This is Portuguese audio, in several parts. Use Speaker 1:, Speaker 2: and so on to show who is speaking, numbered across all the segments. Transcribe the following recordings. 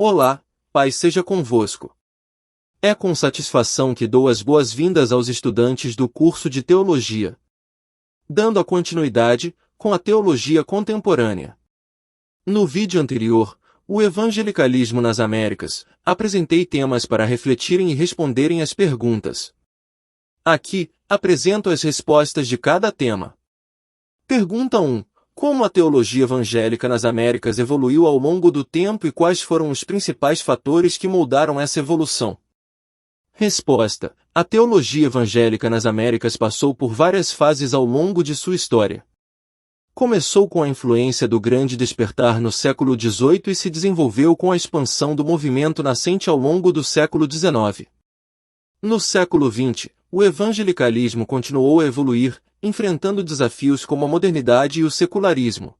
Speaker 1: Olá, paz seja convosco. É com satisfação que dou as boas-vindas aos estudantes do curso de Teologia, dando a continuidade com a Teologia Contemporânea. No vídeo anterior, o Evangelicalismo nas Américas, apresentei temas para refletirem e responderem às perguntas. Aqui, apresento as respostas de cada tema. Pergunta 1. Como a teologia evangélica nas Américas evoluiu ao longo do tempo e quais foram os principais fatores que moldaram essa evolução? Resposta. A teologia evangélica nas Américas passou por várias fases ao longo de sua história. Começou com a influência do Grande Despertar no século XVIII e se desenvolveu com a expansão do movimento nascente ao longo do século XIX. No século XX, o evangelicalismo continuou a evoluir, enfrentando desafios como a modernidade e o secularismo.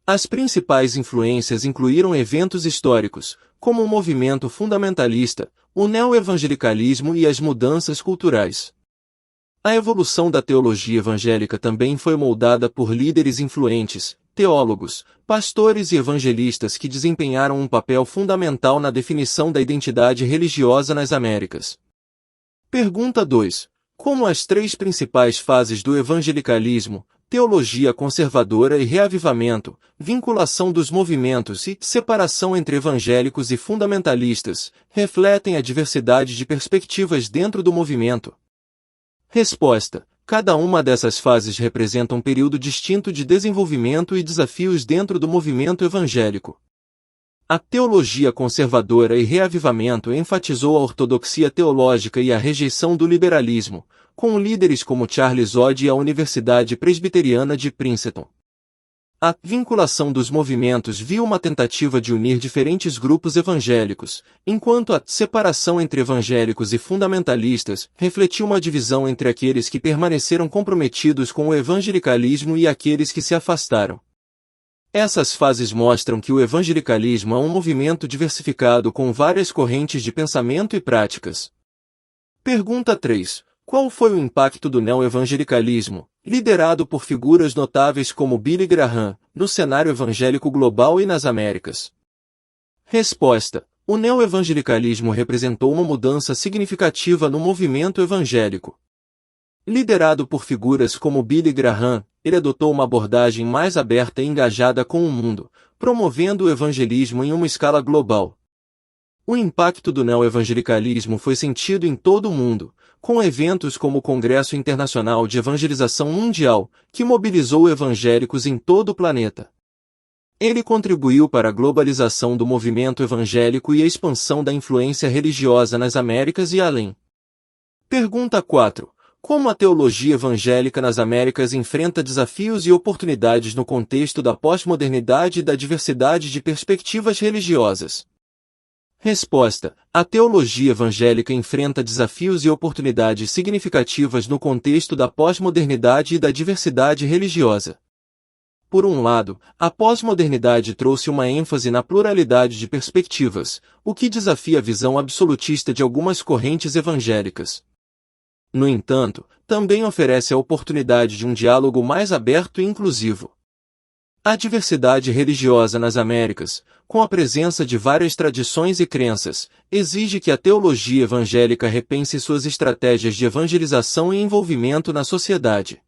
Speaker 1: As principais influências incluíram eventos históricos, como o movimento fundamentalista, o neo-evangelicalismo e as mudanças culturais. A evolução da teologia evangélica também foi moldada por líderes influentes, teólogos, pastores e evangelistas que desempenharam um papel fundamental na definição da identidade religiosa nas Américas. Pergunta 2. Como as três principais fases do evangelicalismo, teologia conservadora e reavivamento, vinculação dos movimentos e separação entre evangélicos e fundamentalistas, refletem a diversidade de perspectivas dentro do movimento? Resposta. Cada uma dessas fases representa um período distinto de desenvolvimento e desafios dentro do movimento evangélico. A teologia conservadora e reavivamento enfatizou a ortodoxia teológica e a rejeição do liberalismo, com líderes como Charles Odd e a Universidade Presbiteriana de Princeton. A vinculação dos movimentos viu uma tentativa de unir diferentes grupos evangélicos, enquanto a separação entre evangélicos e fundamentalistas refletiu uma divisão entre aqueles que permaneceram comprometidos com o evangelicalismo e aqueles que se afastaram. Essas fases mostram que o evangelicalismo é um movimento diversificado com várias correntes de pensamento e práticas. Pergunta 3. Qual foi o impacto do neo-evangelicalismo, liderado por figuras notáveis como Billy Graham, no cenário evangélico global e nas Américas? Resposta. O neo-evangelicalismo representou uma mudança significativa no movimento evangélico. Liderado por figuras como Billy Graham, ele adotou uma abordagem mais aberta e engajada com o mundo, promovendo o evangelismo em uma escala global. O impacto do neo-evangelicalismo foi sentido em todo o mundo, com eventos como o Congresso Internacional de Evangelização Mundial, que mobilizou evangélicos em todo o planeta. Ele contribuiu para a globalização do movimento evangélico e a expansão da influência religiosa nas Américas e além. Pergunta 4. Como a teologia evangélica nas Américas enfrenta desafios e oportunidades no contexto da pós-modernidade e da diversidade de perspectivas religiosas? Resposta. A teologia evangélica enfrenta desafios e oportunidades significativas no contexto da pós-modernidade e da diversidade religiosa. Por um lado, a pós-modernidade trouxe uma ênfase na pluralidade de perspectivas, o que desafia a visão absolutista de algumas correntes evangélicas. No entanto, também oferece a oportunidade de um diálogo mais aberto e inclusivo. A diversidade religiosa nas Américas, com a presença de várias tradições e crenças, exige que a teologia evangélica repense suas estratégias de evangelização e envolvimento na sociedade.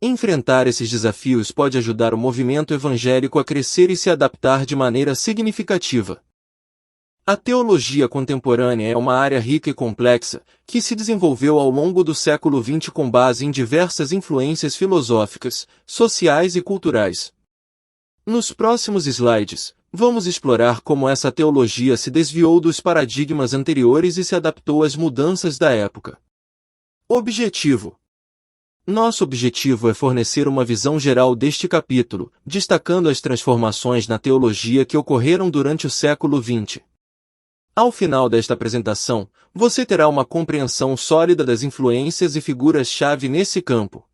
Speaker 1: Enfrentar esses desafios pode ajudar o movimento evangélico a crescer e se adaptar de maneira significativa. A teologia contemporânea é uma área rica e complexa, que se desenvolveu ao longo do século XX com base em diversas influências filosóficas, sociais e culturais. Nos próximos slides, vamos explorar como essa teologia se desviou dos paradigmas anteriores e se adaptou às mudanças da época. Objetivo. Nosso objetivo é fornecer uma visão geral deste capítulo, destacando as transformações na teologia que ocorreram durante o século XX. Ao final desta apresentação, você terá uma compreensão sólida das influências e figuras-chave nesse campo.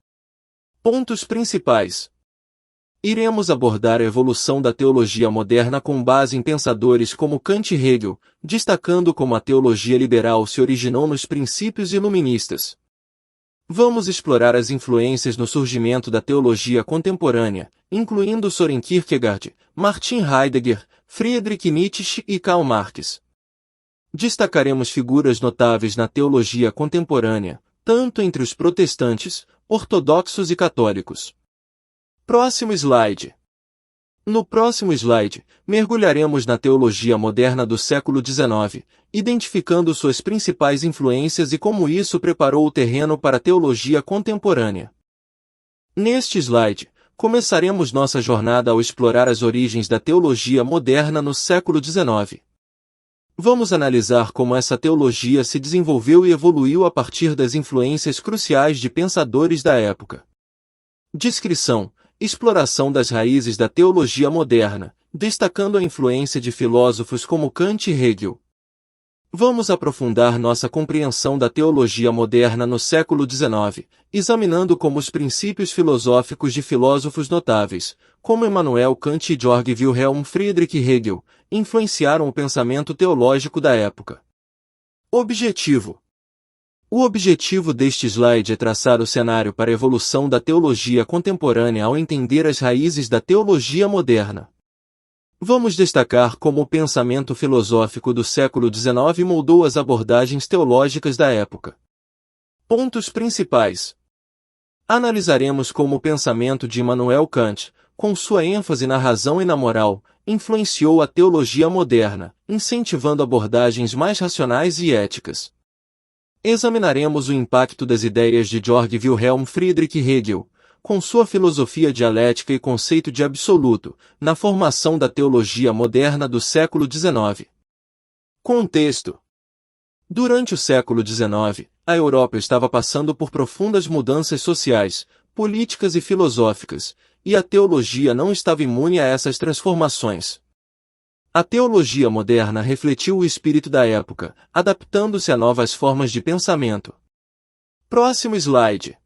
Speaker 1: Pontos principais. Iremos abordar a evolução da teologia moderna com base em pensadores como Kant e Hegel, destacando como a teologia liberal se originou nos princípios iluministas. Vamos explorar as influências no surgimento da teologia contemporânea, incluindo Soren Kierkegaard, Martin Heidegger, Friedrich Nietzsche e Karl Marx. Destacaremos figuras notáveis na teologia contemporânea, tanto entre os protestantes, ortodoxos e católicos. Próximo slide. No próximo slide, mergulharemos na teologia moderna do século XIX, identificando suas principais influências e como isso preparou o terreno para a teologia contemporânea. Neste slide, começaremos nossa jornada ao explorar as origens da teologia moderna no século XIX. Vamos analisar como essa teologia se desenvolveu e evoluiu a partir das influências cruciais de pensadores da época. Descrição: exploração das raízes da teologia moderna, destacando a influência de filósofos como Kant e Hegel. Vamos aprofundar nossa compreensão da teologia moderna no século XIX, examinando como os princípios filosóficos de filósofos notáveis, como Immanuel Kant e Georg Wilhelm Friedrich Hegel, influenciaram o pensamento teológico da época. Objetivo: o objetivo deste slide é traçar o cenário para a evolução da teologia contemporânea ao entender as raízes da teologia moderna. Vamos destacar como o pensamento filosófico do século XIX moldou as abordagens teológicas da época. Pontos principais. Analisaremos como o pensamento de Immanuel Kant, com sua ênfase na razão e na moral, influenciou a teologia moderna, incentivando abordagens mais racionais e éticas. Examinaremos o impacto das ideias de Georg Wilhelm Friedrich Hegel, com sua filosofia dialética e conceito de absoluto, na formação da teologia moderna do século XIX. Contexto: durante o século XIX, a Europa estava passando por profundas mudanças sociais, políticas e filosóficas, e a teologia não estava imune a essas transformações. A teologia moderna refletiu o espírito da época, adaptando-se a novas formas de pensamento. Próximo slide.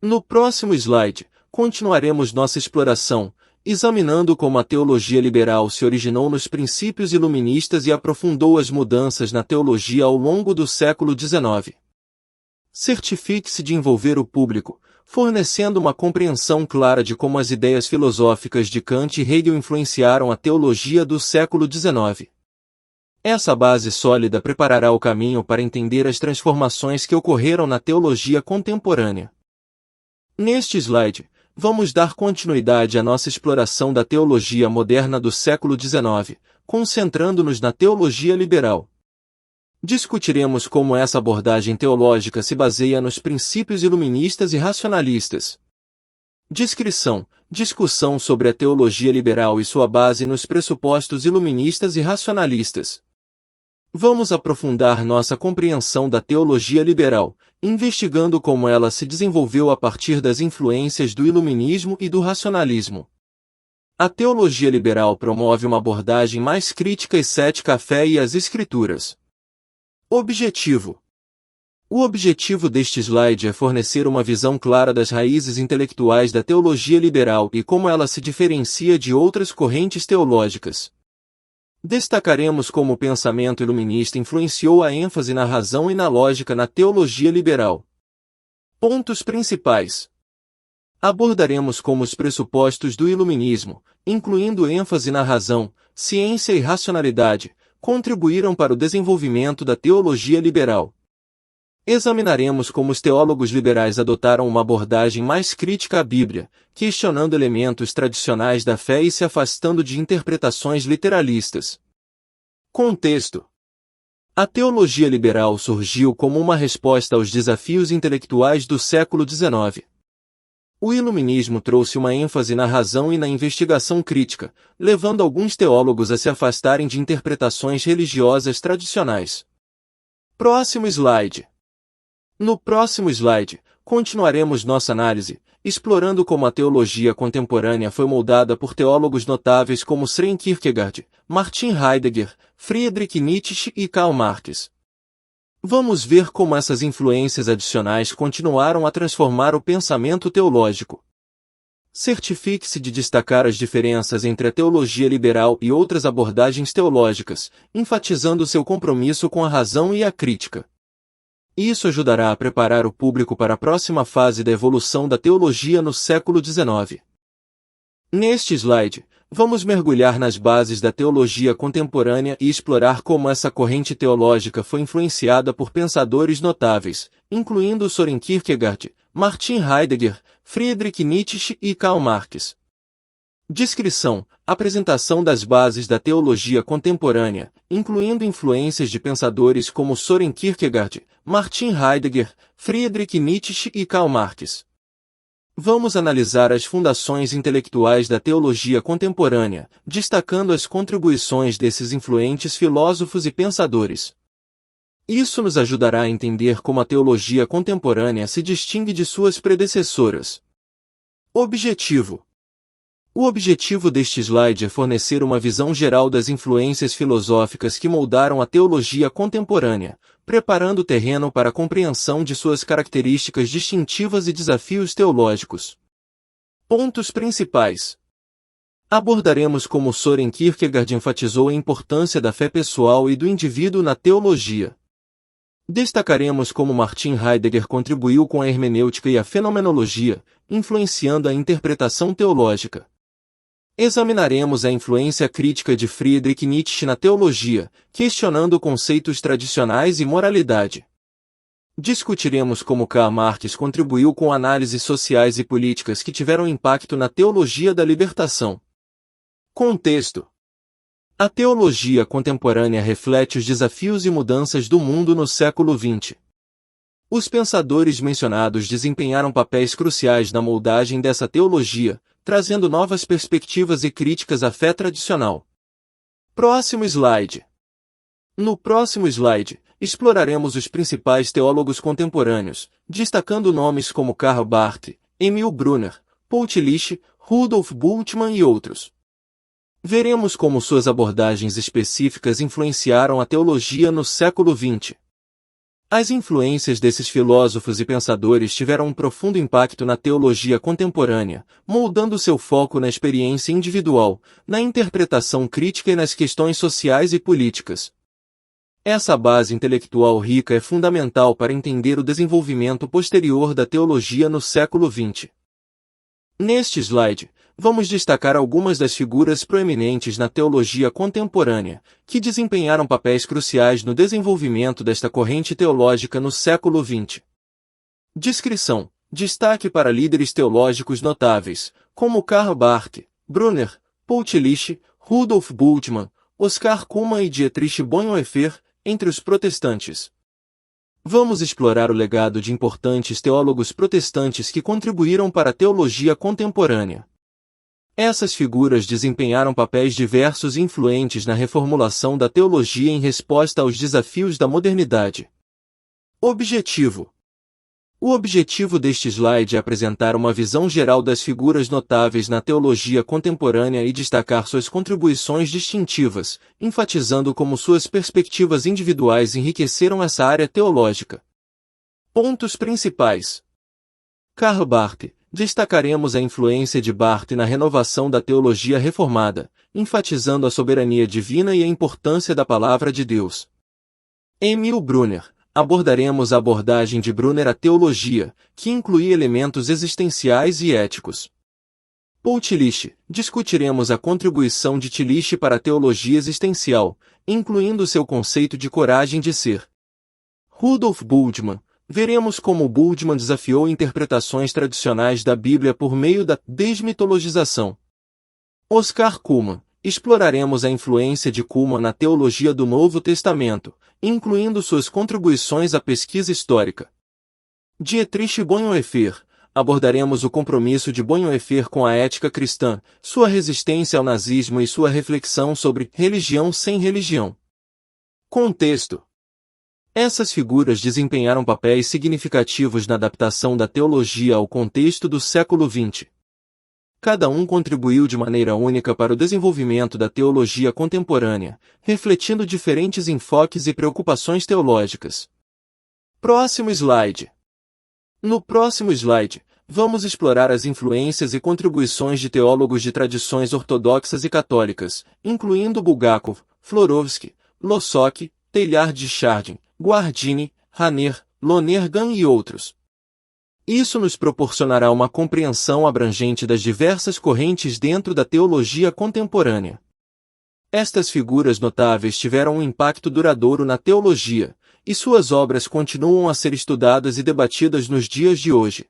Speaker 1: No próximo slide, continuaremos nossa exploração, examinando como a teologia liberal se originou nos princípios iluministas e aprofundou as mudanças na teologia ao longo do século XIX. Certifique-se de envolver o público, fornecendo uma compreensão clara de como as ideias filosóficas de Kant e Hegel influenciaram a teologia do século XIX. Essa base sólida preparará o caminho para entender as transformações que ocorreram na teologia contemporânea. Neste slide, vamos dar continuidade à nossa exploração da teologia moderna do século XIX, concentrando-nos na teologia liberal. Discutiremos como essa abordagem teológica se baseia nos princípios iluministas e racionalistas. Descrição: discussão sobre a teologia liberal e sua base nos pressupostos iluministas e racionalistas. Vamos aprofundar nossa compreensão da teologia liberal, investigando como ela se desenvolveu a partir das influências do iluminismo e do racionalismo. A teologia liberal promove uma abordagem mais crítica e cética à fé e às escrituras. Objetivo: o objetivo deste slide é fornecer uma visão clara das raízes intelectuais da teologia liberal e como ela se diferencia de outras correntes teológicas. Destacaremos como o pensamento iluminista influenciou a ênfase na razão e na lógica na teologia liberal. Pontos principais. Abordaremos como os pressupostos do iluminismo, incluindo ênfase na razão, ciência e racionalidade, contribuíram para o desenvolvimento da teologia liberal. Examinaremos como os teólogos liberais adotaram uma abordagem mais crítica à Bíblia, questionando elementos tradicionais da fé e se afastando de interpretações literalistas. Contexto: a teologia liberal surgiu como uma resposta aos desafios intelectuais do século XIX. O iluminismo trouxe uma ênfase na razão e na investigação crítica, levando alguns teólogos a se afastarem de interpretações religiosas tradicionais. Próximo slide. No próximo slide, continuaremos nossa análise, explorando como a teologia contemporânea foi moldada por teólogos notáveis como Søren Kierkegaard, Martin Heidegger, Friedrich Nietzsche e Karl Marx. Vamos ver como essas influências adicionais continuaram a transformar o pensamento teológico. Certifique-se de destacar as diferenças entre a teologia liberal e outras abordagens teológicas, enfatizando seu compromisso com a razão e a crítica. Isso ajudará a preparar o público para a próxima fase da evolução da teologia no século XIX. Neste slide, Vamos mergulhar nas bases da teologia contemporânea e explorar como essa corrente teológica foi influenciada por pensadores notáveis, incluindo Soren Kierkegaard, Martin Heidegger, Friedrich Nietzsche e Karl Marx. Descrição: apresentação das bases da teologia contemporânea, incluindo influências de pensadores como Soren Kierkegaard, Martin Heidegger, Friedrich Nietzsche e Karl Marx. Vamos analisar as fundações intelectuais da teologia contemporânea, destacando as contribuições desses influentes filósofos e pensadores. Isso nos ajudará a entender como a teologia contemporânea se distingue de suas predecessoras. Objetivo: o objetivo deste slide é fornecer uma visão geral das influências filosóficas que moldaram a teologia contemporânea, preparando o terreno para a compreensão de suas características distintivas e desafios teológicos. Pontos principais: abordaremos como Soren Kierkegaard enfatizou a importância da fé pessoal e do indivíduo na teologia. Destacaremos como Martin Heidegger contribuiu com a hermenêutica e a fenomenologia, influenciando a interpretação teológica. Examinaremos a influência crítica de Friedrich Nietzsche na teologia, questionando conceitos tradicionais e moralidade. Discutiremos como Karl Marx contribuiu com análises sociais e políticas que tiveram impacto na teologia da libertação. Contexto: a teologia contemporânea reflete os desafios e mudanças do mundo no século XX. Os pensadores mencionados desempenharam papéis cruciais na moldagem dessa teologia, trazendo novas perspectivas e críticas à fé tradicional. Próximo slide. No próximo slide, exploraremos os principais teólogos contemporâneos, destacando nomes como Karl Barth, Emil Brunner, Paul Tillich, Rudolf Bultmann e outros. Veremos como suas abordagens específicas influenciaram a teologia no século XX. As influências desses filósofos e pensadores tiveram um profundo impacto na teologia contemporânea, moldando seu foco na experiência individual, na interpretação crítica e nas questões sociais e políticas. Essa base intelectual rica é fundamental para entender o desenvolvimento posterior da teologia no século XX. Neste slide, vamos destacar algumas das figuras proeminentes na teologia contemporânea, que desempenharam papéis cruciais no desenvolvimento desta corrente teológica no século XX. Descrição: destaque para líderes teológicos notáveis, como Karl Barth, Brunner, Paul Tillich, Rudolf Bultmann, Oscar Cullmann e Dietrich Bonhoeffer, entre os protestantes. Vamos explorar o legado de importantes teólogos protestantes que contribuíram para a teologia contemporânea. Essas figuras desempenharam papéis diversos e influentes na reformulação da teologia em resposta aos desafios da modernidade. Objetivo: o objetivo deste slide é apresentar uma visão geral das figuras notáveis na teologia contemporânea e destacar suas contribuições distintivas, enfatizando como suas perspectivas individuais enriqueceram essa área teológica. Pontos principais: Karl Barth. Destacaremos a influência de Barth na renovação da teologia reformada, enfatizando a soberania divina e a importância da palavra de Deus. Emil Brunner. Abordaremos a abordagem de Brunner à teologia, que inclui elementos existenciais e éticos. Paul Tillich. Discutiremos a contribuição de Tillich para a teologia existencial, incluindo seu conceito de coragem de ser. Rudolf Bultmann. Veremos como Bultmann desafiou interpretações tradicionais da Bíblia por meio da desmitologização. Oscar Cullmann. Exploraremos a influência de Cullmann na teologia do Novo Testamento, incluindo suas contribuições à pesquisa histórica. Dietrich Bonhoeffer. Abordaremos o compromisso de Bonhoeffer com a ética cristã, sua resistência ao nazismo e sua reflexão sobre religião sem religião. Contexto: essas figuras desempenharam papéis significativos na adaptação da teologia ao contexto do século XX. Cada um contribuiu de maneira única para o desenvolvimento da teologia contemporânea, refletindo diferentes enfoques e preocupações teológicas. Próximo slide. No próximo slide, vamos explorar as influências e contribuições de teólogos de tradições ortodoxas e católicas, incluindo Bulgakov, Florovsky, Lossock, Teilhard de Chardin, Guardini, Rainer, Lonergan e outros. Isso nos proporcionará uma compreensão abrangente das diversas correntes dentro da teologia contemporânea. Estas figuras notáveis tiveram um impacto duradouro na teologia, e suas obras continuam a ser estudadas e debatidas nos dias de hoje.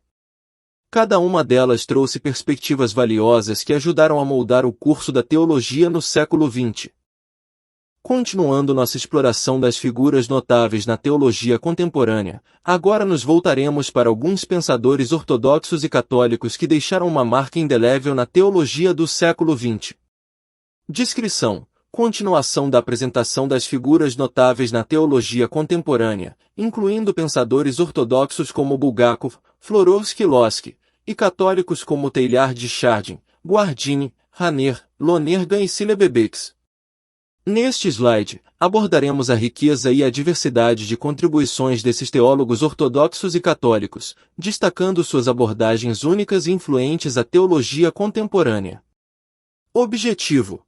Speaker 1: Cada uma delas trouxe perspectivas valiosas que ajudaram a moldar o curso da teologia no século XX. Continuando nossa exploração das figuras notáveis na teologia contemporânea, agora nos voltaremos para alguns pensadores ortodoxos e católicos que deixaram uma marca indelével na teologia do século XX. Descrição: continuação da apresentação das figuras notáveis na teologia contemporânea, incluindo pensadores ortodoxos como Bulgakov, Florovsky e Lossky, e católicos como Teilhard de Chardin, Guardini, Rainer, Lonergan e Celebebex. Neste slide, abordaremos a riqueza e a diversidade de contribuições desses teólogos ortodoxos e católicos, destacando suas abordagens únicas e influentes à teologia contemporânea. Objetivo: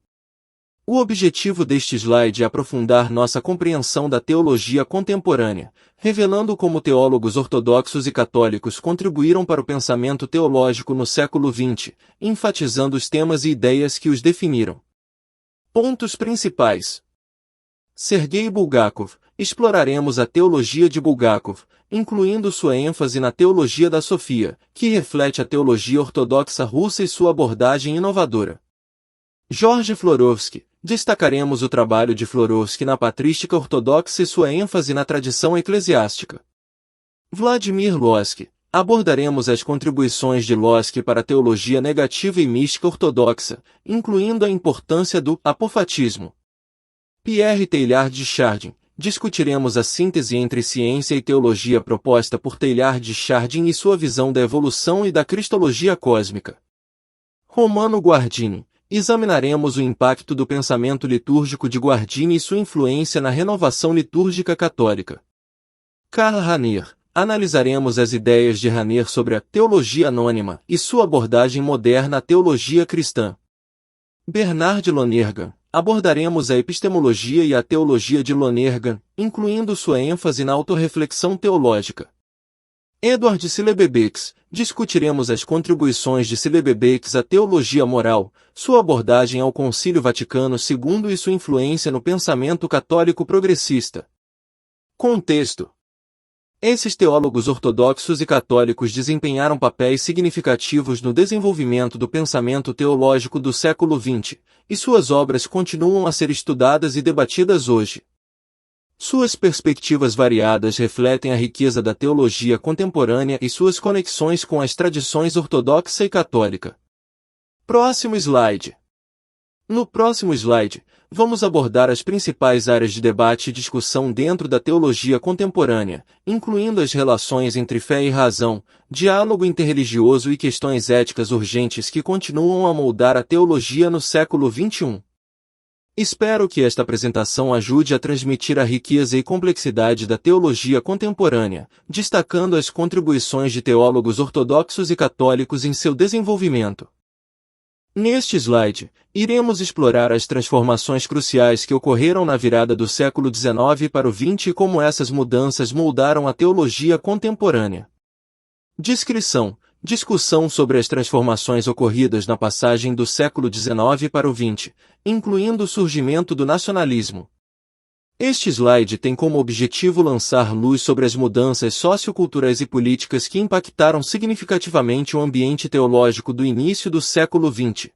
Speaker 1: o objetivo deste slide é aprofundar nossa compreensão da teologia contemporânea, revelando como teólogos ortodoxos e católicos contribuíram para o pensamento teológico no século XX, enfatizando os temas e ideias que os definiram. Pontos principais. Sergei Bulgakov. Exploraremos a teologia de Bulgakov, incluindo sua ênfase na teologia da Sofia, que reflete a teologia ortodoxa russa e sua abordagem inovadora. George Florovsky. Destacaremos o trabalho de Florovsky na patrística ortodoxa e sua ênfase na tradição eclesiástica. Vladimir Lossky. Abordaremos as contribuições de Lossky para a teologia negativa e mística ortodoxa, incluindo a importância do apofatismo. Pierre Teilhard de Chardin. Discutiremos a síntese entre ciência e teologia proposta por Teilhard de Chardin e sua visão da evolução e da cristologia cósmica. Romano Guardini. Examinaremos o impacto do pensamento litúrgico de Guardini e sua influência na renovação litúrgica católica. Karl Rahner. Analisaremos as ideias de Rahner sobre a teologia anônima e sua abordagem moderna à teologia cristã. Bernard Lonergan. Abordaremos a epistemologia e a teologia de Lonergan, incluindo sua ênfase na autorreflexão teológica. Edward Celebebex. Discutiremos as contribuições de Celebebex à teologia moral, sua abordagem ao Concílio Vaticano II e sua influência no pensamento católico progressista. Contexto: esses teólogos ortodoxos e católicos desempenharam papéis significativos no desenvolvimento do pensamento teológico do século XX, e suas obras continuam a ser estudadas e debatidas hoje. Suas perspectivas variadas refletem a riqueza da teologia contemporânea e suas conexões com as tradições ortodoxa e católica. Próximo slide. No próximo slide, vamos abordar as principais áreas de debate e discussão dentro da teologia contemporânea, incluindo as relações entre fé e razão, diálogo interreligioso e questões éticas urgentes que continuam a moldar a teologia no século XXI. Espero que esta apresentação ajude a transmitir a riqueza e complexidade da teologia contemporânea, destacando as contribuições de teólogos ortodoxos e católicos em seu desenvolvimento. Neste slide, iremos explorar as transformações cruciais que ocorreram na virada do século XIX para o XX e como essas mudanças moldaram a teologia contemporânea. Descrição: discussão sobre as transformações ocorridas na passagem do século XIX para o XX, incluindo o surgimento do nacionalismo. Este slide tem como objetivo lançar luz sobre as mudanças socioculturais e políticas que impactaram significativamente o ambiente teológico do início do século XX.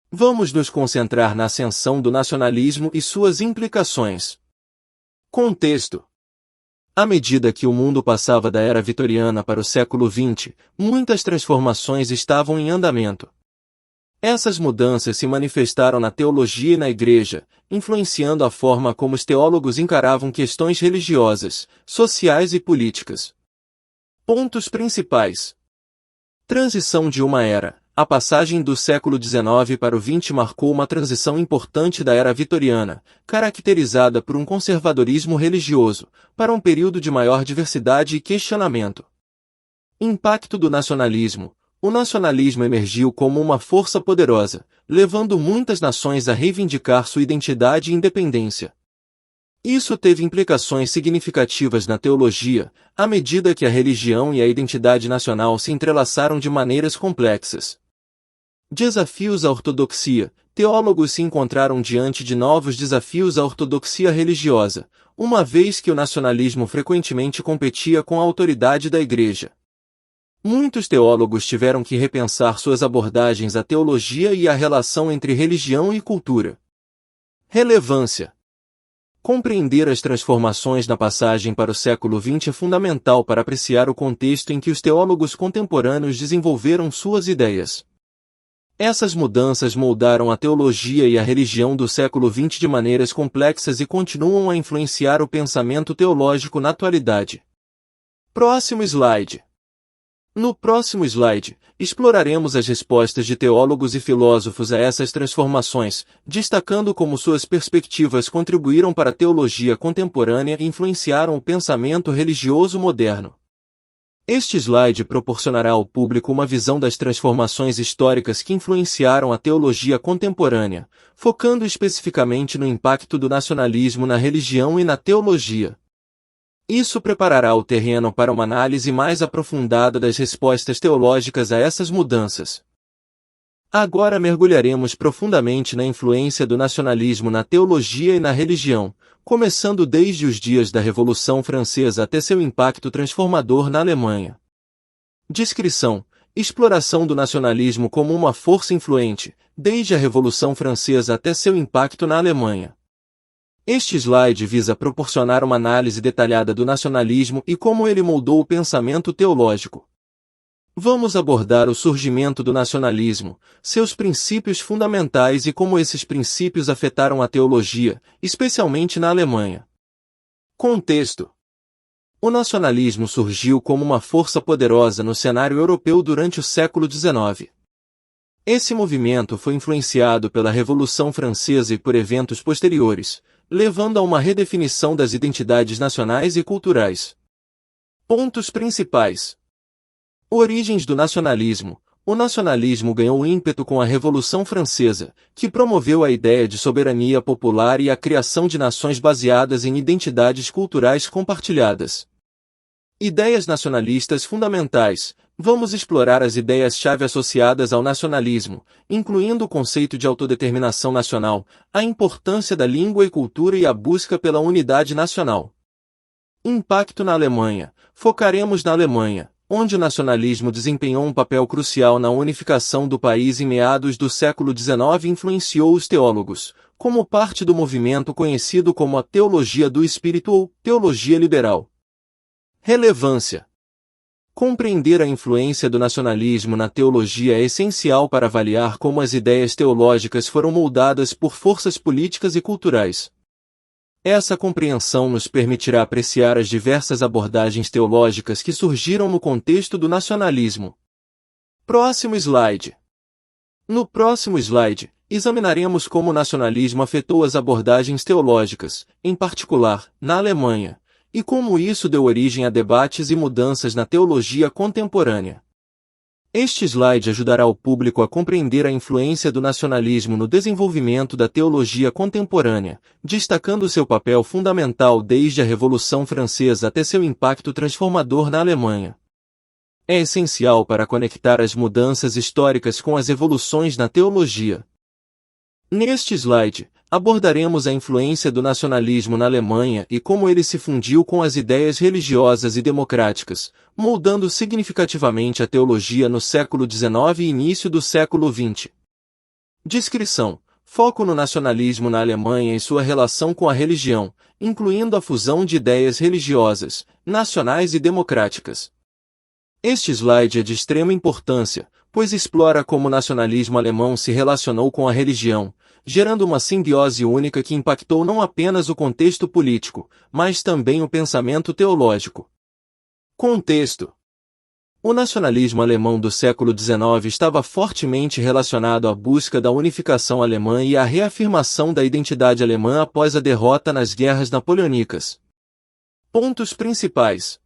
Speaker 1: Vamos nos concentrar na ascensão do nacionalismo e suas implicações. Contexto: à medida que o mundo passava da era vitoriana para o século XX, muitas transformações estavam em andamento. Essas mudanças se manifestaram na teologia e na Igreja, influenciando a forma como os teólogos encaravam questões religiosas, sociais e políticas. Pontos principais: transição de uma era. A passagem do século XIX para o XX marcou uma transição importante da era vitoriana, caracterizada por um conservadorismo religioso, para um período de maior diversidade e questionamento. Impacto do nacionalismo. O nacionalismo emergiu como uma força poderosa, levando muitas nações a reivindicar sua identidade e independência. Isso teve implicações significativas na teologia, à medida que a religião e a identidade nacional se entrelaçaram de maneiras complexas. Desafios à ortodoxia. Teólogos se encontraram diante de novos desafios à ortodoxia religiosa, uma vez que o nacionalismo frequentemente competia com a autoridade da Igreja. Muitos teólogos tiveram que repensar suas abordagens à teologia e à relação entre religião e cultura. Relevância. Compreender as transformações na passagem para o século XX é fundamental para apreciar o contexto em que os teólogos contemporâneos desenvolveram suas ideias. Essas mudanças moldaram a teologia e a religião do século XX de maneiras complexas e continuam a influenciar o pensamento teológico na atualidade. Próximo slide. No próximo slide, exploraremos as respostas de teólogos e filósofos a essas transformações, destacando como suas perspectivas contribuíram para a teologia contemporânea e influenciaram o pensamento religioso moderno. Este slide proporcionará ao público uma visão das transformações históricas que influenciaram a teologia contemporânea, focando especificamente no impacto do nacionalismo na religião e na teologia. Isso preparará o terreno para uma análise mais aprofundada das respostas teológicas a essas mudanças. Agora mergulharemos profundamente na influência do nacionalismo na teologia e na religião, começando desde os dias da Revolução Francesa até seu impacto transformador na Alemanha. Descrição: exploração do nacionalismo como uma força influente, desde a Revolução Francesa até seu impacto na Alemanha. Este slide visa proporcionar uma análise detalhada do nacionalismo e como ele moldou o pensamento teológico. Vamos abordar o surgimento do nacionalismo, seus princípios fundamentais e como esses princípios afetaram a teologia, especialmente na Alemanha. Contexto: o nacionalismo surgiu como uma força poderosa no cenário europeu durante o século XIX. Esse movimento foi influenciado pela Revolução Francesa e por eventos posteriores, levando a uma redefinição das identidades nacionais e culturais. Pontos principais: origens do nacionalismo. O nacionalismo ganhou ímpeto com a Revolução Francesa, que promoveu a ideia de soberania popular e a criação de nações baseadas em identidades culturais compartilhadas. Ideias nacionalistas fundamentais. Vamos explorar as ideias-chave associadas ao nacionalismo, incluindo o conceito de autodeterminação nacional, a importância da língua e cultura e a busca pela unidade nacional. Impacto na Alemanha. Focaremos na Alemanha, onde o nacionalismo desempenhou um papel crucial na unificação do país em meados do século XIX e influenciou os teólogos, como parte do movimento conhecido como a teologia do espírito ou teologia liberal. Relevância. Compreender a influência do nacionalismo na teologia é essencial para avaliar como as ideias teológicas foram moldadas por forças políticas e culturais. Essa compreensão nos permitirá apreciar as diversas abordagens teológicas que surgiram no contexto do nacionalismo. Próximo slide. No próximo slide, examinaremos como o nacionalismo afetou as abordagens teológicas, em particular, na Alemanha, e como isso deu origem a debates e mudanças na teologia contemporânea. Este slide ajudará o público a compreender a influência do nacionalismo no desenvolvimento da teologia contemporânea, destacando seu papel fundamental desde a Revolução Francesa até seu impacto transformador na Alemanha. É essencial para conectar as mudanças históricas com as evoluções na teologia. Neste slide, abordaremos a influência do nacionalismo na Alemanha e como ele se fundiu com as ideias religiosas e democráticas, moldando significativamente a teologia no século XIX e início do século XX. Descrição: foco no nacionalismo na Alemanha e sua relação com a religião, incluindo a fusão de ideias religiosas, nacionais e democráticas. Este slide é de extrema importância, pois explora como o nacionalismo alemão se relacionou com a religião, gerando uma simbiose única que impactou não apenas o contexto político, mas também o pensamento teológico. Contexto: o nacionalismo alemão do século XIX estava fortemente relacionado à busca da unificação alemã e à reafirmação da identidade alemã após a derrota nas guerras napoleônicas. Pontos principais: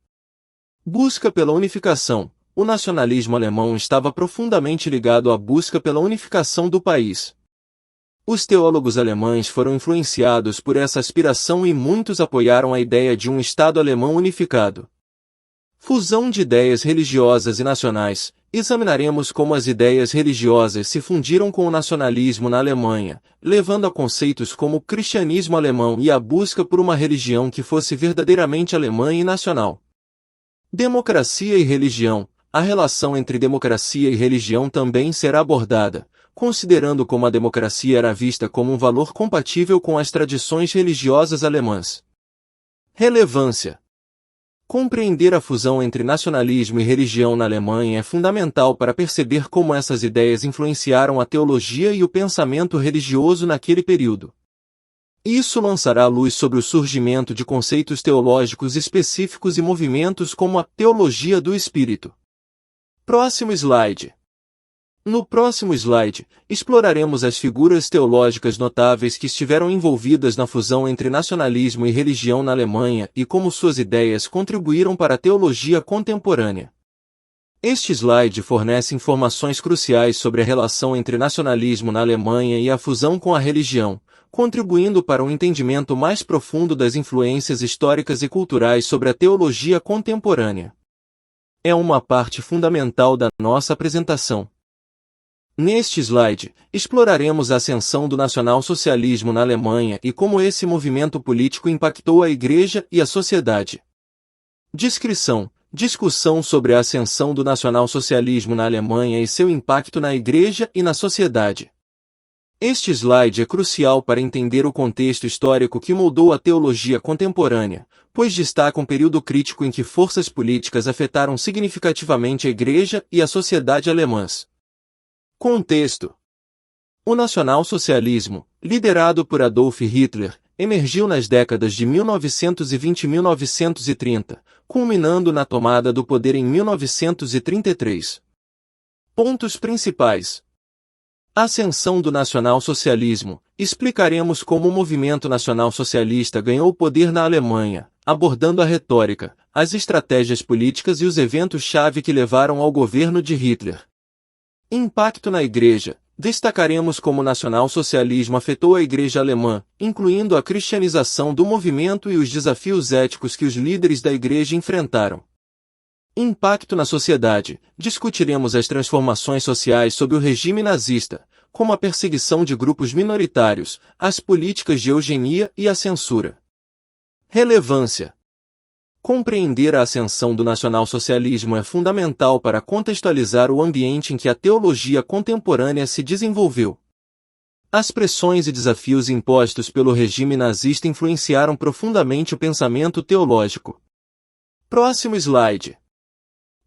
Speaker 1: busca pela unificação. O nacionalismo alemão estava profundamente ligado à busca pela unificação do país. Os teólogos alemães foram influenciados por essa aspiração e muitos apoiaram a ideia de um Estado alemão unificado. Fusão de ideias religiosas e nacionais. Examinaremos como as ideias religiosas se fundiram com o nacionalismo na Alemanha, levando a conceitos como o cristianismo alemão e a busca por uma religião que fosse verdadeiramente alemã e nacional. Democracia e religião. A relação entre democracia e religião também será abordada, considerando como a democracia era vista como um valor compatível com as tradições religiosas alemãs. Relevância. Compreender a fusão entre nacionalismo e religião na Alemanha é fundamental para perceber como essas ideias influenciaram a teologia e o pensamento religioso naquele período. Isso lançará luz sobre o surgimento de conceitos teológicos específicos e movimentos como a teologia do espírito. Próximo slide. No próximo slide, exploraremos as figuras teológicas notáveis que estiveram envolvidas na fusão entre nacionalismo e religião na Alemanha e como suas ideias contribuíram para a teologia contemporânea. Este slide fornece informações cruciais sobre a relação entre nacionalismo na Alemanha e a fusão com a religião, contribuindo para um entendimento mais profundo das influências históricas e culturais sobre a teologia contemporânea. É uma parte fundamental da nossa apresentação. Neste slide, exploraremos a ascensão do nacionalsocialismo na Alemanha e como esse movimento político impactou a Igreja e a sociedade. Descrição: discussão sobre a ascensão do nacionalsocialismo na Alemanha e seu impacto na Igreja e na sociedade. Este slide é crucial para entender o contexto histórico que moldou a teologia contemporânea, pois destaca um período crítico em que forças políticas afetaram significativamente a Igreja e a sociedade alemãs. Contexto: o nacionalsocialismo, liderado por Adolf Hitler, emergiu nas décadas de 1920 e 1930, culminando na tomada do poder em 1933. Pontos principais: ascensão do nacionalsocialismo. Explicaremos como o movimento nacionalsocialista ganhou poder na Alemanha, abordando a retórica, as estratégias políticas e os eventos-chave que levaram ao governo de Hitler. Impacto na Igreja. Destacaremos como o nacionalsocialismo afetou a Igreja alemã, incluindo a cristianização do movimento e os desafios éticos que os líderes da Igreja enfrentaram. Impacto na sociedade. Discutiremos as transformações sociais sob o regime nazista, como a perseguição de grupos minoritários, as políticas de eugenia e a censura. Relevância. Compreender a ascensão do nacionalsocialismo é fundamental para contextualizar o ambiente em que a teologia contemporânea se desenvolveu. As pressões e desafios impostos pelo regime nazista influenciaram profundamente o pensamento teológico. Próximo slide.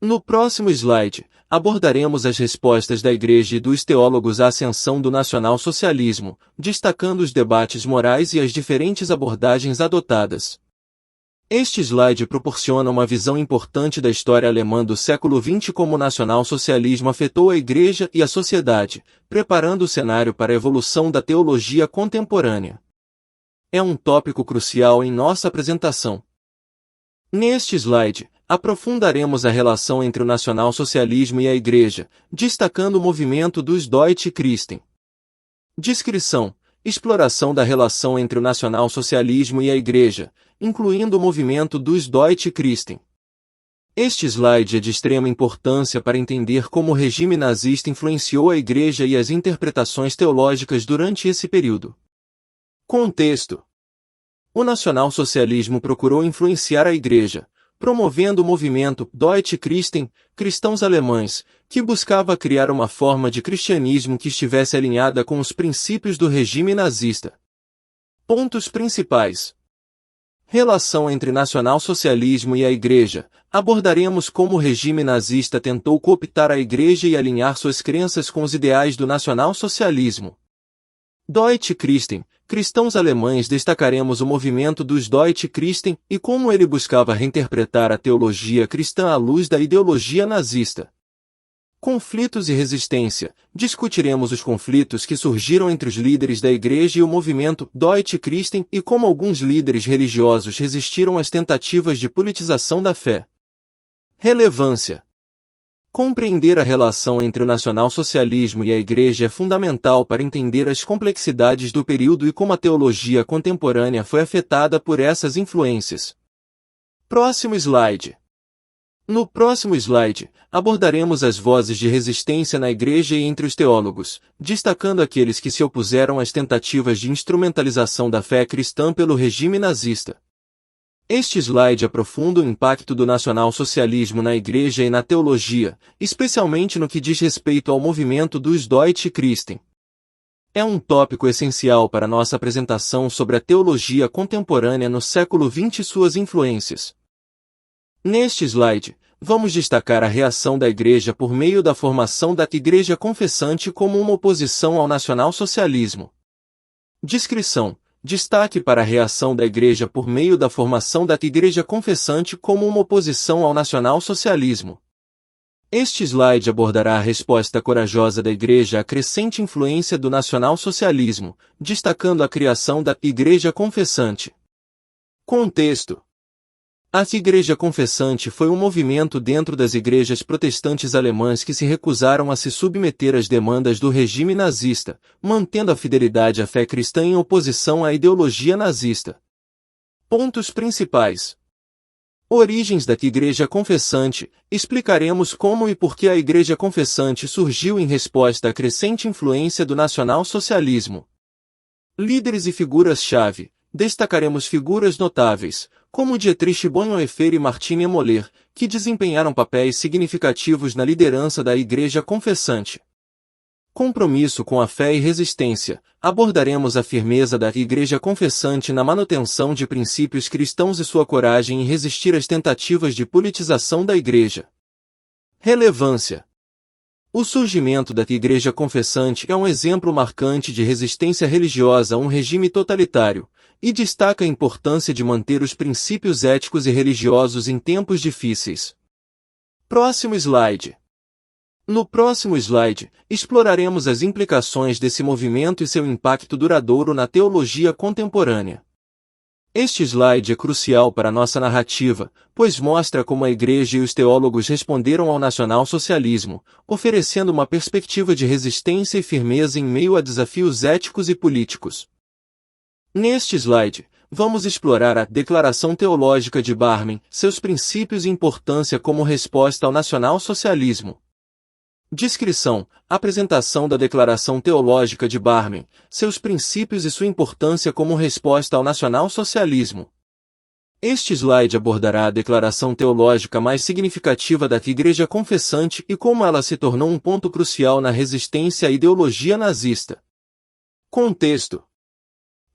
Speaker 1: No próximo slide, abordaremos as respostas da Igreja e dos teólogos à ascensão do nacionalsocialismo, destacando os debates morais e as diferentes abordagens adotadas. Este slide proporciona uma visão importante da história alemã do século XX, como o nacionalsocialismo afetou a Igreja e a sociedade, preparando o cenário para a evolução da teologia contemporânea. É um tópico crucial em nossa apresentação. Neste slide, aprofundaremos a relação entre o nacionalsocialismo e a Igreja, destacando o movimento dos Deutsche Christen. Descrição: exploração da relação entre o nacionalsocialismo e a Igreja, incluindo o movimento dos Deutsche Christen. Este slide é de extrema importância para entender como o regime nazista influenciou a Igreja e as interpretações teológicas durante esse período. Contexto: o nacionalsocialismo procurou influenciar a Igreja, promovendo o movimento Deutsche Christen, cristãos alemães, que buscava criar uma forma de cristianismo que estivesse alinhada com os princípios do regime nazista. Pontos principais: relação entre nacionalsocialismo e a Igreja. Abordaremos como o regime nazista tentou cooptar a Igreja e alinhar suas crenças com os ideais do nacionalsocialismo. Deutsche Christen, cristãos alemães. Destacaremos o movimento dos Deutsche Christen e como ele buscava reinterpretar a teologia cristã à luz da ideologia nazista. Conflitos e resistência. Discutiremos os conflitos que surgiram entre os líderes da Igreja e o movimento Deutsche Christen e como alguns líderes religiosos resistiram às tentativas de politização da fé. Relevância. Compreender a relação entre o nacionalsocialismo e a Igreja é fundamental para entender as complexidades do período e como a teologia contemporânea foi afetada por essas influências. Próximo slide. No próximo slide, abordaremos as vozes de resistência na Igreja e entre os teólogos, destacando aqueles que se opuseram às tentativas de instrumentalização da fé cristã pelo regime nazista. Este slide aprofunda o impacto do nacionalsocialismo na Igreja e na teologia, especialmente no que diz respeito ao movimento dos Deutsche Christen. É um tópico essencial para nossa apresentação sobre a teologia contemporânea no século XX e suas influências. Neste slide, vamos destacar a reação da Igreja por meio da formação da Igreja Confessante como uma oposição ao nacionalsocialismo. Descrição: destaque para a reação da Igreja por meio da formação da Igreja Confessante como uma oposição ao nacionalsocialismo. Este slide abordará a resposta corajosa da Igreja à crescente influência do nacionalsocialismo, destacando a criação da Igreja Confessante. Contexto: a Igreja Confessante foi um movimento dentro das igrejas protestantes alemãs que se recusaram a se submeter às demandas do regime nazista, mantendo a fidelidade à fé cristã em oposição à ideologia nazista. Pontos principais. Origens da Igreja Confessante. Explicaremos como e por que a Igreja Confessante surgiu em resposta à crescente influência do nacionalsocialismo. Líderes e figuras-chave. Destacaremos figuras notáveis, como Dietrich Bonhoeffer e Martin Niemöller, que desempenharam papéis significativos na liderança da Igreja Confessante. Compromisso com a fé e resistência. Abordaremos a firmeza da Igreja Confessante na manutenção de princípios cristãos e sua coragem em resistir às tentativas de politização da Igreja. Relevância. O surgimento da Igreja Confessante é um exemplo marcante de resistência religiosa a um regime totalitário, e destaca a importância de manter os princípios éticos e religiosos em tempos difíceis. Próximo slide. No próximo slide, exploraremos as implicações desse movimento e seu impacto duradouro na teologia contemporânea. Este slide é crucial para nossa narrativa, pois mostra como a Igreja e os teólogos responderam ao nacionalsocialismo, oferecendo uma perspectiva de resistência e firmeza em meio a desafios éticos e políticos. Neste slide, vamos explorar a Declaração Teológica de Barmen, seus princípios e importância como resposta ao nacionalsocialismo. Descrição: apresentação da Declaração Teológica de Barmen, seus princípios e sua importância como resposta ao nacionalsocialismo. Este slide abordará a declaração teológica mais significativa da Igreja Confessante e como ela se tornou um ponto crucial na resistência à ideologia nazista. Contexto: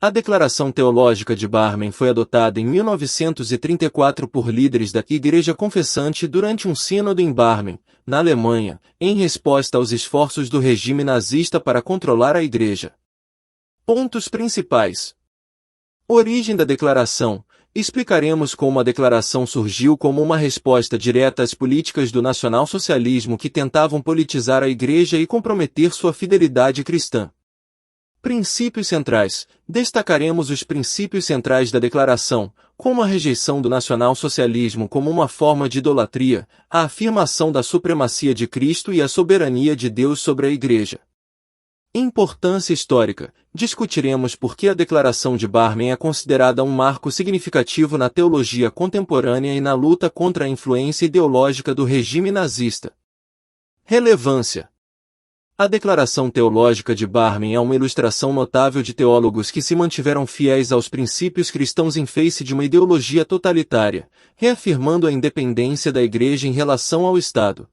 Speaker 1: a Declaração Teológica de Barmen foi adotada em 1934 por líderes da Igreja Confessante durante um sínodo em Barmen, na Alemanha, em resposta aos esforços do regime nazista para controlar a Igreja. Pontos principais. Origem da declaração. Explicaremos como a declaração surgiu como uma resposta direta às políticas do nacionalsocialismo que tentavam politizar a Igreja e comprometer sua fidelidade cristã. Princípios centrais. Destacaremos os princípios centrais da declaração, como a rejeição do nacionalsocialismo como uma forma de idolatria, a afirmação da supremacia de Cristo e a soberania de Deus sobre a Igreja. Importância histórica. Discutiremos por que a Declaração de Barmen é considerada um marco significativo na teologia contemporânea e na luta contra a influência ideológica do regime nazista. Relevância. A Declaração Teológica de Barmen é uma ilustração notável de teólogos que se mantiveram fiéis aos princípios cristãos em face de uma ideologia totalitária, reafirmando a independência da Igreja em relação ao Estado.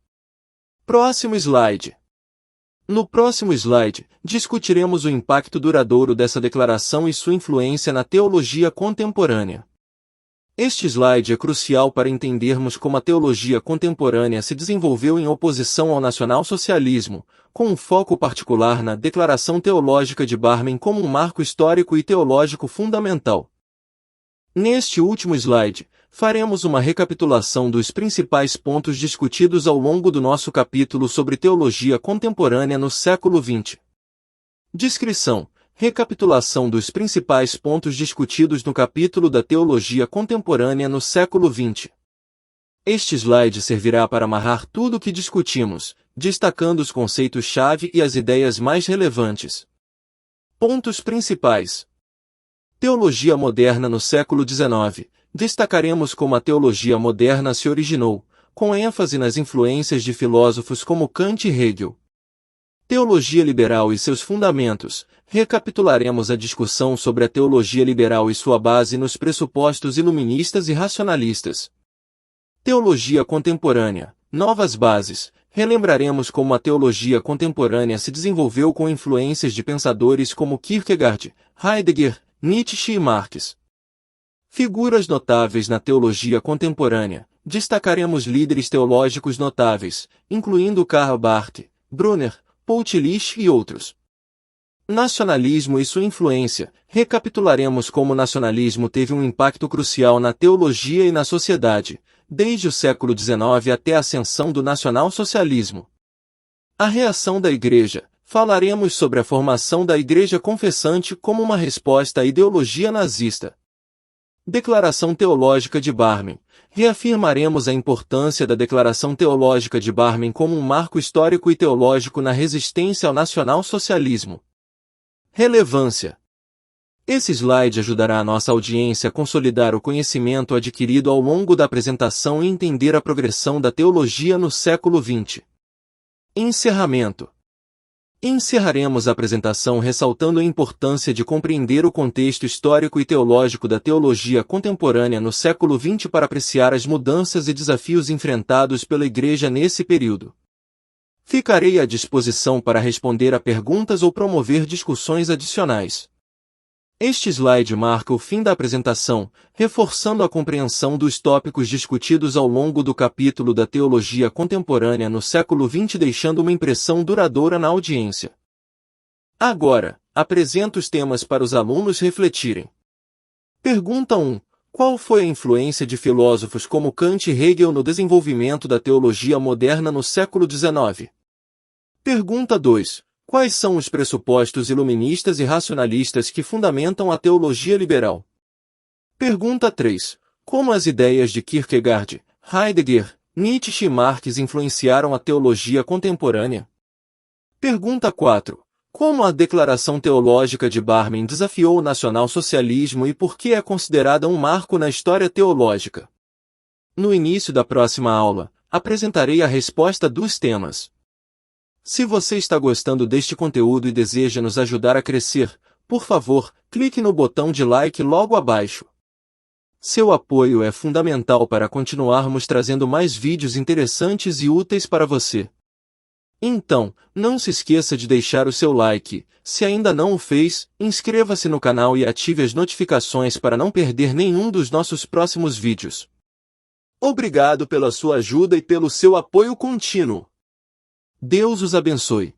Speaker 1: Próximo slide. No próximo slide, discutiremos o impacto duradouro dessa declaração e sua influência na teologia contemporânea. Este slide é crucial para entendermos como a teologia contemporânea se desenvolveu em oposição ao nacionalsocialismo, com um foco particular na Declaração Teológica de Barmen como um marco histórico e teológico fundamental. Neste último slide, faremos uma recapitulação dos principais pontos discutidos ao longo do nosso capítulo sobre teologia contemporânea no século XX. Descrição: recapitulação dos principais pontos discutidos no capítulo da teologia contemporânea no século XX. Este slide servirá para amarrar tudo o que discutimos, destacando os conceitos-chave e as ideias mais relevantes. Pontos principais. Teologia moderna no século XIX. Destacaremos como a teologia moderna se originou, com ênfase nas influências de filósofos como Kant e Hegel. Teologia liberal e seus fundamentos. Recapitularemos a discussão sobre a teologia liberal e sua base nos pressupostos iluministas e racionalistas. Teologia contemporânea. Novas bases. Relembraremos como a teologia contemporânea se desenvolveu com influências de pensadores como Kierkegaard, Heidegger, Nietzsche e Marx. Figuras notáveis na teologia contemporânea. Destacaremos líderes teológicos notáveis, incluindo Karl Barth, Brunner, Paul Tillich e outros. Nacionalismo e sua influência. Recapitularemos como o nacionalismo teve um impacto crucial na teologia e na sociedade, desde o século XIX até a ascensão do nacionalsocialismo. A reação da Igreja. Falaremos sobre a formação da Igreja confessante como uma resposta à ideologia nazista. Declaração Teológica de Barmen. Reafirmaremos a importância da Declaração Teológica de Barmen como um marco histórico e teológico na resistência ao nacionalsocialismo. Relevância. Esse slide ajudará a nossa audiência a consolidar o conhecimento adquirido ao longo da apresentação e entender a progressão da teologia no século XX. Encerramento. Encerraremos a apresentação ressaltando a importância de compreender o contexto histórico e teológico da teologia contemporânea no século XX para apreciar as mudanças e desafios enfrentados pela Igreja nesse período. Ficarei à disposição para responder a perguntas ou promover discussões adicionais. Este slide marca o fim da apresentação, reforçando a compreensão dos tópicos discutidos ao longo do capítulo da teologia contemporânea no século XX, deixando uma impressão duradoura na audiência. Agora, apresento os temas para os alunos refletirem. Pergunta 1. Qual foi a influência de filósofos como Kant e Hegel no desenvolvimento da teologia moderna no século XIX? Pergunta 2. Quais são os pressupostos iluministas e racionalistas que fundamentam a teologia liberal? Pergunta 3. Como as ideias de Kierkegaard, Heidegger, Nietzsche e Marx influenciaram a teologia contemporânea? Pergunta 4. Como a Declaração Teológica de Barmen desafiou o nacionalsocialismo e por que é considerada um marco na história teológica? No início da próxima aula, apresentarei a resposta dos temas. Se você está gostando deste conteúdo e deseja nos ajudar a crescer, por favor, clique no botão de like logo abaixo. Seu apoio é fundamental para continuarmos trazendo mais vídeos interessantes e úteis para você. Então, não se esqueça de deixar o seu like. Se ainda não o fez, inscreva-se no canal e ative as notificações para não perder nenhum dos nossos próximos vídeos. Obrigado pela sua ajuda e pelo seu apoio contínuo. Deus os abençoe.